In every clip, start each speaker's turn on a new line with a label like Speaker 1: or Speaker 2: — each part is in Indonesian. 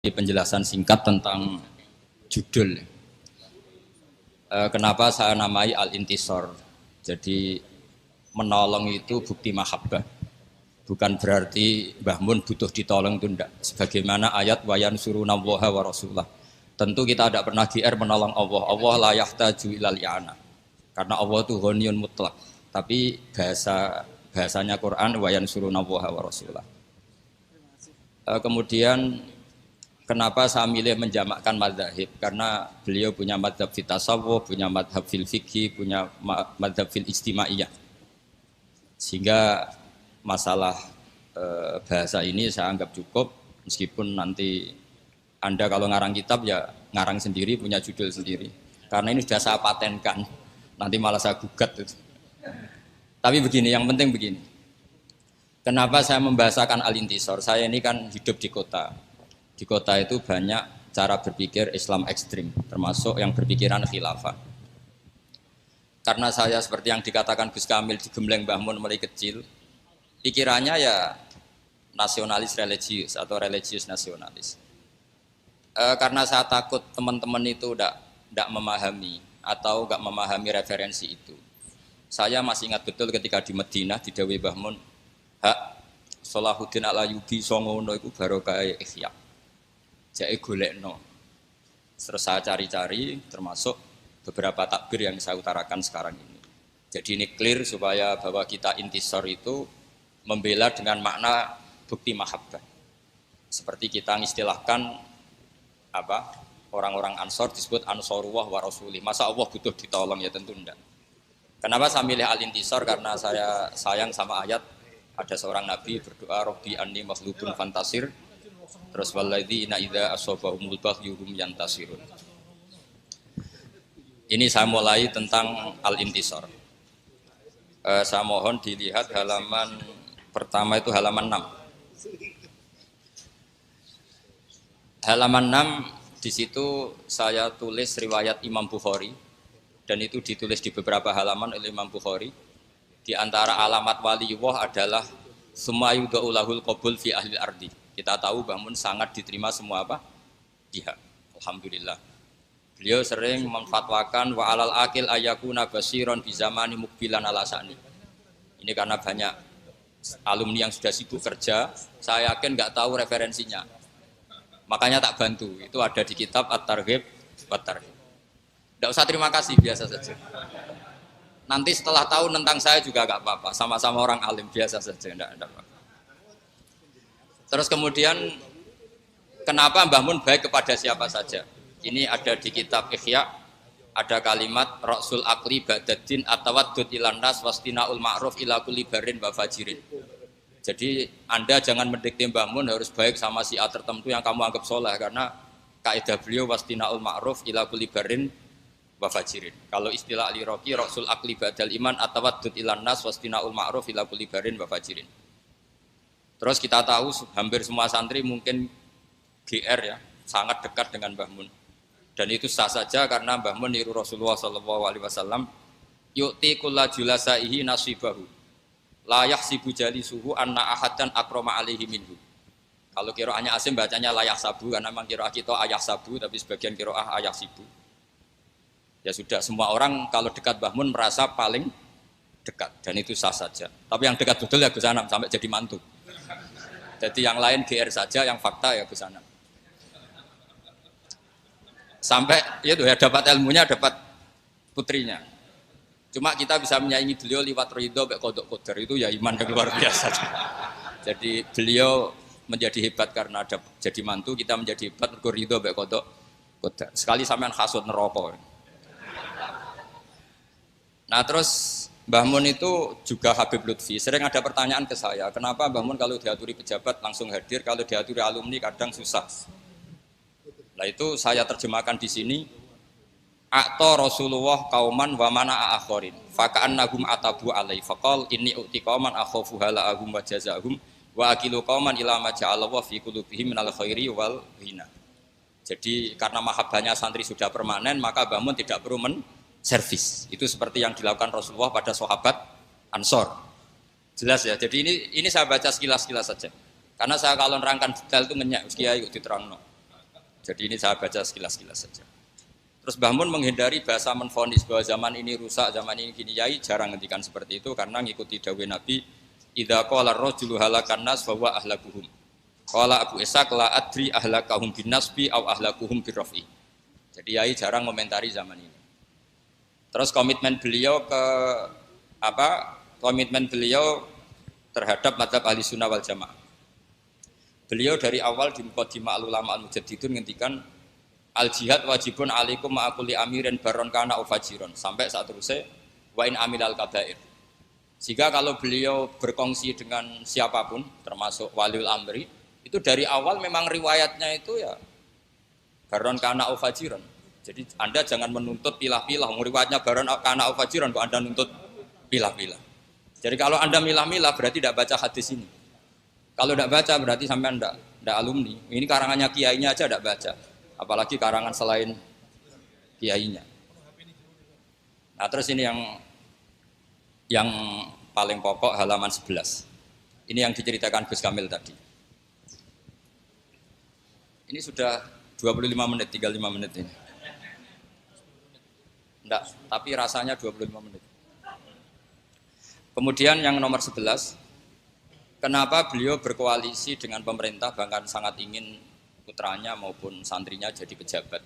Speaker 1: Penjelasan singkat tentang judul. Kenapa saya namai Al-Intisor? Jadi menolong itu bukti mahabbah. Bukan berarti Mbah Mun butuh ditolong itu enggak. Sebagaimana ayat wayan surunallaha wa rasulah. Tentu kita tidak pernah GR menolong Allah. Allah la yahtaju ilal i'ana. Karena Allah itu ghaniyun mutlak. Tapi bahasanya Quran wayan surunallaha wa rasulah. Kemudian kenapa saya milih menjamakkan madzhab? Karena beliau punya madzhab fil tasawuf, punya madzhab fil fikih, punya madzhab fil ijtimaiyah. Sehingga masalah bahasa ini saya anggap cukup, meskipun nanti Anda kalau ngarang kitab ya ngarang sendiri, punya judul sendiri. Karena ini sudah saya patenkan, nanti malah saya gugat. Tapi begini, yang penting begini. Kenapa saya membahasakan Al-Intisor? Saya ini kan hidup di kota. Di kota itu banyak cara berpikir Islam ekstrim, termasuk yang berpikiran khilafah. Karena saya seperti yang dikatakan Gus Kamil di Gembleng Mbah Mun mulai kecil, pikirannya ya nasionalis religius atau religius nasionalis. Karena saya takut teman-teman itu tidak memahami atau nggak memahami referensi itu. Saya masih ingat betul ketika di Madinah di Dawe Mbah Mun, hak Salahuddin Al-Ayyubi songono iku barokah Ihya. Jake golekno. Terus saya cari-cari termasuk beberapa takbir yang saya utarakan sekarang ini. Jadi ini clear supaya bahwa kita intisor itu membela dengan makna bukti mahabbah. Seperti kita mengistilahkan orang-orang Ansor disebut Ansorullah wa Rasulih. Masa Allah butuh ditolong? Ya tentu enggak. Kenapa saya milih Al-Intisor? Karena saya sayang sama ayat ada seorang nabi berdoa Rabbi anni makhlubun fantasir. Terus walladzina idza asabahumul baghyu hum yantasirun. Ini saya mulai tentang Al-Intisor. Saya mohon dilihat halaman pertama itu halaman 6. Halaman 6 di situ saya tulis riwayat Imam Bukhari dan itu ditulis di beberapa halaman oleh Imam Bukhari. Di antara alamat waliyullah adalah summa yudaulahul qabul fi ahli ardi. Kita tahu Mbah Mun sangat diterima semua pihak. Alhamdulillah. Beliau sering memfatwakan wa alal akil ayakuna basiron bi zamani mukbilan ala sani. Ini karena banyak alumni yang sudah sibuk kerja, saya yakin nggak tahu referensinya. Makanya tak bantu. Itu ada di kitab At-Targhib wa Tarhib. Nggak usah terima kasih, biasa saja. Nanti setelah tahu tentang saya juga nggak apa-apa. Sama-sama orang alim, biasa saja, enggak apa-apa. Terus kemudian kenapa Mbah Mun baik kepada siapa saja? Ini ada di kitab Ihya, ada kalimat Rasul Akli Ba'daddin atawaddud ilan nas wastinaul ma'ruf ila kulli barin wa fajirin. Jadi Anda jangan mendikte Mbah Mun harus baik sama si A tertentu yang kamu anggap soleh, karena kaidah beliau wastinaul ma'ruf ila kulli barin wa fajirin. Kalau istilah Ali Roki Rasul Akli Ba'dal iman atawaddud ilan nas wastinaul ma'ruf ila kulli barin wa fajirin. Terus kita tahu hampir semua santri mungkin GR ya, sangat dekat dengan Mbah Mun. Dan itu sah saja karena Mbah Mun niru Rasulullah SAW, yu'ti kulla julasaihi nasibahu, la yahsibu jalisuhu anna ahadan akrama alaihi minhu. Kalau kiroahnya Asim bacanya la yahsabu, karena memang kiroah kita ayah sabu, tapi sebagian kiroah ayah sibu. Ya sudah, semua orang kalau dekat Mbah Mun merasa paling dekat, dan itu sah saja. Tapi yang dekat betul ya Gus Anam, sampai jadi mantu. Jadi yang lain GR saja, yang fakta ya Gus Anam. Sampai itu ya dapat ilmunya, dapat putrinya. Cuma kita bisa menyaingi beliau lewat ridho mek kodok kodar, itu ya iman yang luar biasa. Jadi beliau menjadi hebat karena ada jadi mantu, kita menjadi hebat mergo ridho mek kodok kodar. Sekali sampean hasud neraka. Nah terus Mbah Mun itu juga Habib Lutfi. Sering ada pertanyaan ke saya, kenapa Mbah Mun kalau diaturi pejabat langsung hadir, kalau diaturi alumni kadang susah. Nah itu saya terjemahkan di sini. Akta Rasulullah kauman wa mana akhirin. Faka'annahum atabu alai. Faqal inni uti kauman akhafu hala'ahum wa jazahum wa akilu kauman ila ma ja'alallah fi qulubihim minal khairi wal hina. Jadi karena mahabbahnya santri sudah permanen, maka Mbah Mun tidak perlu servis. Itu seperti yang dilakukan Rasulullah pada sahabat Ansor. Jelas ya. Jadi ini saya baca sekilas-sekilas saja. Karena saya kalau nerangkan detail itu ngenyak, kiai diterangno. Jadi ini saya baca sekilas-kilas saja. Terus Mbah Mun menghindari bahasa menfonis bahwa zaman ini rusak, zaman ini gini, yai jarang ngendikan seperti itu karena ngikuti dawuh Nabi, idza qala ar-rajulu halakan nas fa huwa ahlakuhum. Qala Abu Ishaq la adri ahlakahum bin nasbi au ahlakuhum birrafi. Jadi yai jarang komentari zaman ini. Terus komitmen beliau komitmen beliau terhadap madzhab ahli sunnah wal jamaah. Beliau dari awal di Muqaddimah al-ulama al-mujaddidun ngendikan al jihad wajibun alaikum ma'akuli amirin baron kana ufajiron sampai saat terusnya wa in amilal kabair. Jika kalau beliau berkongsi dengan siapapun termasuk waliul amri itu dari awal memang riwayatnya itu ya baron kana ufajiron. Jadi Anda jangan menuntut pilah-pilah riwayatnya baron kana ufajiron kok Anda nuntut pilah-pilah. Jadi kalau Anda milah-milah berarti tidak baca hadis ini. Kalau tidak baca berarti sampai tidak alumni. Ini karangannya kiainya aja tidak baca. Apalagi karangan selain kiainya. Nah terus ini yang paling pokok halaman 11. Ini yang diceritakan Gus Kamil tadi. Ini sudah 25 menit, tinggal 5 menit ini. Enggak, tapi rasanya 25 menit. Kemudian yang nomor 11. Kenapa beliau berkoalisi dengan pemerintah bahkan sangat ingin putranya maupun santrinya jadi pejabat.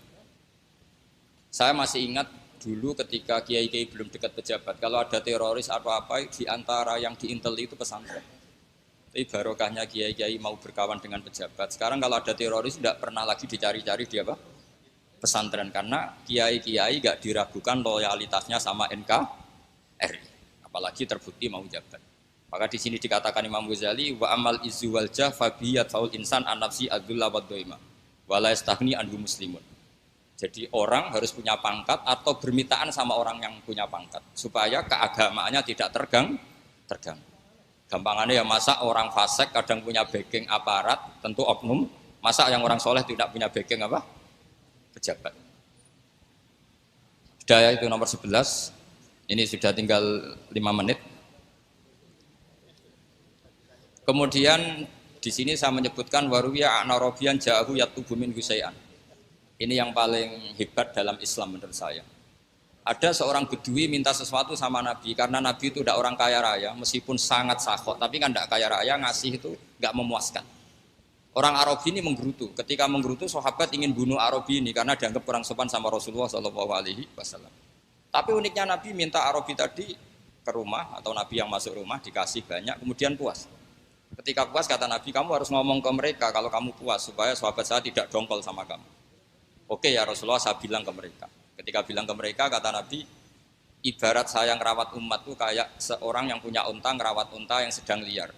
Speaker 1: Saya masih ingat dulu ketika kiai-kiai belum dekat pejabat, kalau ada teroris atau apa di antara yang diintel itu pesantren. Tapi barokahnya kiai-kiai mau berkawan dengan pejabat. Sekarang kalau ada teroris tidak pernah lagi dicari-cari di apa? Pesantren karena kiai-kiai enggak diragukan loyalitasnya sama NKRI. Apalagi terbukti mau jabat. Maka di sini dikatakan Imam Ghazali wa amal izzu wal jah fa biyat faul insan an nafsi adzulla wa dhaima wa la yastaghni anhu muslimun. Jadi orang harus punya pangkat atau bermitaan sama orang yang punya pangkat supaya keagamaannya tidak terganggu. Gampangannya ya masa orang fasik kadang punya backing aparat, tentu oknum, masa yang orang soleh tidak punya backing apa? Pejabat. Sudah ya, itu nomor 11. Ini sudah tinggal 5 menit. Kemudian di sini saya menyebutkan waruwiya anarobian ja'ahu yatubu min husai'an. Ini yang paling hebat dalam Islam menurut saya. Ada seorang bedui minta sesuatu sama Nabi karena Nabi itu tidak orang kaya raya meskipun sangat sakhot, tapi kan tidak kaya raya, ngasih itu nggak memuaskan. Orang Arabi ini menggerutu. Ketika menggerutu sahabat ingin bunuh Arabi ini karena dianggap kurang sopan sama Rasulullah SAW. Tapi uniknya Nabi minta Arabi tadi ke rumah atau Nabi yang masuk rumah dikasih banyak kemudian puas. Ketika puas kata Nabi, kamu harus ngomong ke mereka kalau kamu puas supaya sahabat saya tidak dongkol sama kamu. Oke ya Rasulullah, saya bilang ke mereka. Ketika bilang ke mereka kata Nabi, ibarat saya ngerawat umat itu kayak seorang yang punya unta ngerawat unta yang sedang liar.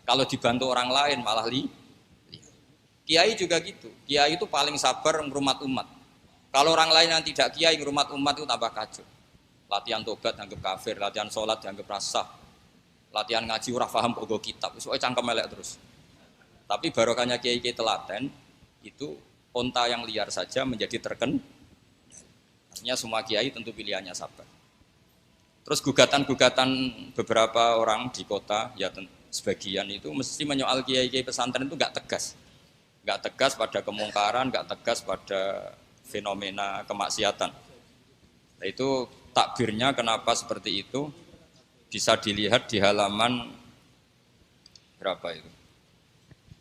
Speaker 1: Kalau dibantu orang lain malah liar. Kiai juga gitu. Kiai itu paling sabar ngerumat umat. Kalau orang lain yang tidak kiai ngerumat umat itu tambah kacau. Latihan tobat dianggap kafir, latihan sholat dianggap rasah. Latihan ngaji ora paham pogo kitab, soalnya cangkem elek terus. Tapi barokahnya kiai-kiai telaten itu unta yang liar saja menjadi terken. Artinya semua kiai tentu pilihannya sabar. Terus gugatan-gugatan beberapa orang di kota, ya sebagian itu mesti menyoal kiai-kiai pesantren itu nggak tegas pada kemungkaran, nggak tegas pada fenomena kemaksiatan. Nah, itu takbirnya kenapa seperti itu? Bisa dilihat di halaman berapa itu?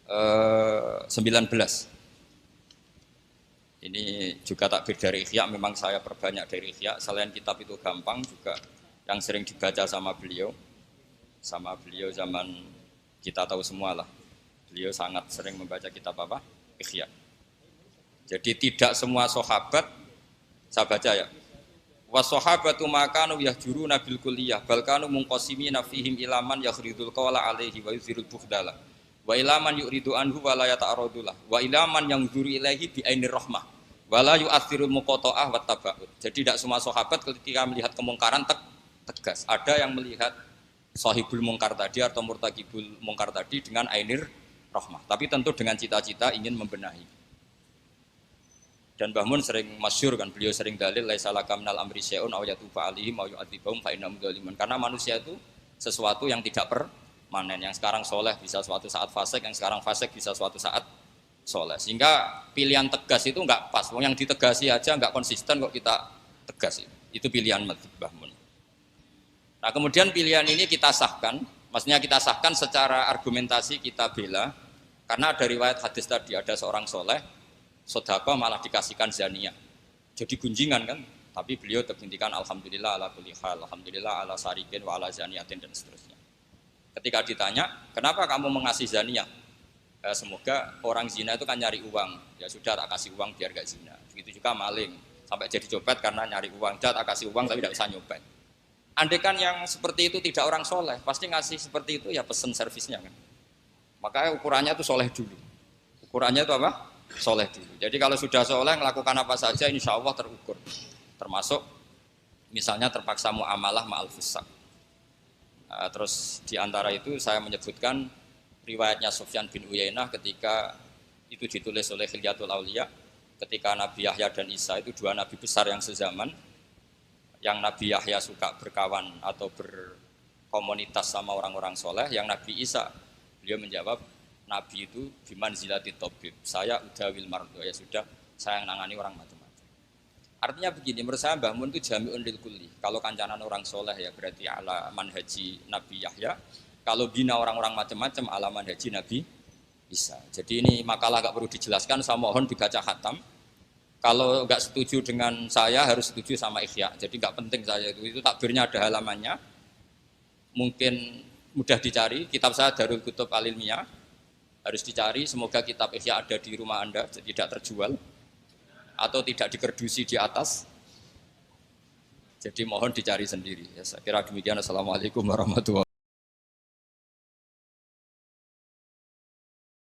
Speaker 1: 19. Ini juga takbir dari Ihya, memang saya perbanyak dari Ihya. Selain kitab itu gampang juga yang sering dibaca sama beliau zaman kita tahu semua lah. Beliau sangat sering membaca kitab apa? Ihya. Jadi tidak semua sahabat, saya baca ya. Wassahabatu makanu yahjuruna bil kulliyah bal kanu munqasimina fihim ilaman yakhridul qawla alaihi wa yuzirul bukhdala wa ilaman yuridu anhu wa la yata'aradullah wa ilaman yang zuri ilaihi bi ainir rahmah wa la yu'athirul muqata'ah wa taba'ud. Jadi tidak semua sahabat ketika melihat kemungkaran tegas. Ada yang melihat sahibul mungkar tadi atau murtakibul mungkar tadi dengan ainir rahmah, tapi tentu dengan cita-cita ingin membenahi. Dan Mbah Mun sering masyhur kan, beliau sering dalil laisa laka minal amri syai'un aw yatuba alaihim aw yu'adzibahum fa innahum dzalimun. Karena manusia itu sesuatu yang tidak permanen. Yang sekarang soleh bisa suatu saat fasik, yang sekarang fasik bisa suatu saat soleh. Sehingga pilihan tegas itu nggak pas. Yang ditegasi aja nggak konsisten kok kita tegas. Itu pilihan Mbah Mun. Nah kemudian pilihan ini kita sahkan, maksudnya kita sahkan secara argumentasi kita bela, karena ada riwayat hadis tadi ada seorang soleh, sodako malah dikasihkan zaniyah. Jadi gunjingan kan, tapi beliau terhentikan alhamdulillah ala kulli hal, alhamdulillah ala sarikin wa ala zaniyatin dan seterusnya. Ketika ditanya, kenapa kamu mengasih zaniyah? Semoga orang zina itu kan nyari uang, ya sudah tak kasih uang biar gak zina. Begitu juga maling, sampai jadi copet karena nyari uang, sudah tak kasih uang tapi tidak bisa nyopet. Andaikan yang seperti itu tidak orang soleh, pasti ngasih seperti itu ya pesen servisnya kan. Makanya ukurannya itu soleh dulu. Ukurannya itu apa? Soleh dulu. Jadi kalau sudah soleh melakukan apa saja insya Allah terukur. Termasuk misalnya terpaksa muamalah ma'al fusak. Terus diantara itu saya menyebutkan riwayatnya Sufyan bin Uyainah ketika itu ditulis oleh Hilyatul Auliya, ketika Nabi Yahya dan Isa itu dua nabi besar yang sezaman, yang Nabi Yahya suka berkawan atau berkomunitas sama orang-orang soleh, yang Nabi Isa beliau menjawab, Nabi itu bimanzilati tabib, saya udawil mardo, ya sudah saya yang nangani orang macam-macam. Artinya begini, menurut saya Mbah Mun itu jami'un lil kulli. Kalau kancanan orang soleh ya berarti ala manhaji Nabi Yahya. Kalau bina orang-orang macam-macam ala manhaji Nabi Isa. Jadi ini makalah gak perlu dijelaskan, saya mohon dibaca khatam. Kalau nggak setuju dengan saya harus setuju sama Ihya. Jadi nggak penting saya itu takbirnya ada halamannya. Mungkin mudah dicari. Kitab saya Darul Kutub Al-Ilmiyah harus dicari. Semoga kitab Ihya ada di rumah Anda, tidak terjual atau tidak dikerdusi di atas. Jadi mohon dicari sendiri. Ya, saya kira demikian. Assalamualaikum warahmatullahi wabarakatuh.